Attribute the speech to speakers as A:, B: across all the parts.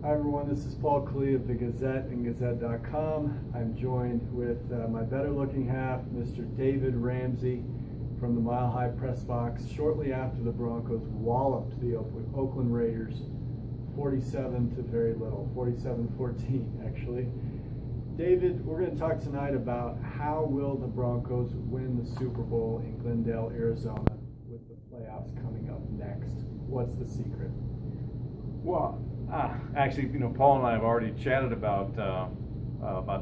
A: Hi everyone, this is Paul Klee of the Gazette and Gazette.com. I'm joined with my better looking half, Mr. David Ramsey from the Mile High Press Box, shortly after the Broncos walloped the Oakland Raiders 47 to very little, 47-14 actually. David, we're going to talk tonight about how will the Broncos win the Super Bowl in Glendale, Arizona with the playoffs coming up next. What's the secret?
B: Well, actually, Paul and I have already chatted about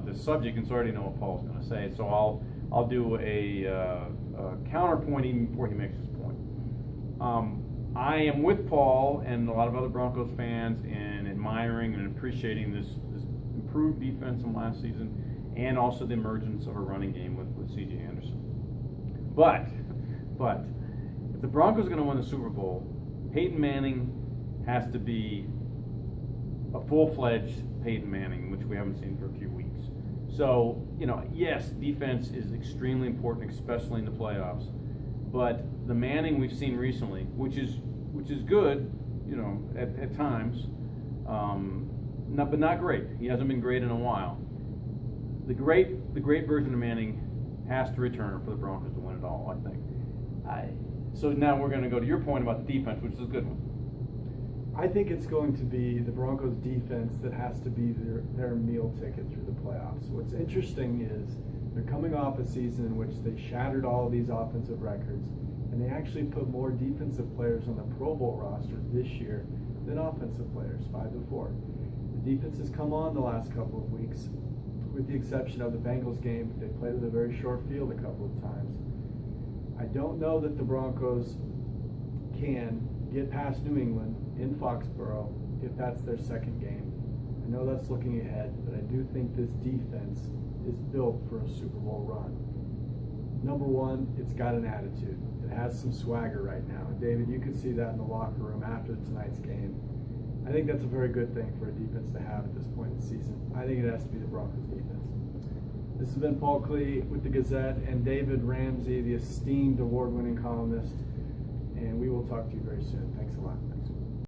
B: this subject, and so I already know what Paul's going to say. So I'll do a counterpoint even before he makes his point. I am with Paul and a lot of other Broncos fans in admiring and appreciating this improved defense from last season, and also the emergence of a running game with C.J. Anderson. But if the Broncos are going to win the Super Bowl, Peyton Manning has to be a full-fledged Peyton Manning, which we haven't seen for a few weeks. So, yes, defense is extremely important, especially in the playoffs. But the Manning we've seen recently, which is good, at times, but not great. He hasn't been great in a while. The great version of Manning has to return for the Broncos to win it all, I think. So now we're going to go to your point about the defense, which is a good one.
A: I think it's going to be the Broncos defense that has to be their meal ticket through the playoffs. What's interesting is they're coming off a season in which they shattered all of these offensive records, and they actually put more defensive players on the Pro Bowl roster this year than offensive players, 5-4. The defense has come on the last couple of weeks, with the exception of the Bengals game. They played with a very short field a couple of times. I don't know that the Broncos can get past New England in Foxborough if that's their second game. I know that's looking ahead, but I do think this defense is built for a Super Bowl run. Number one, it's got an attitude. It has some swagger right now. David, you could see that in the locker room after tonight's game. I think that's a very good thing for a defense to have at this point in the season. I think it has to be the Broncos defense. This has been Paul Klee with the Gazette and David Ramsey, the esteemed award-winning columnist, and we will talk to you very soon. Thanks a lot.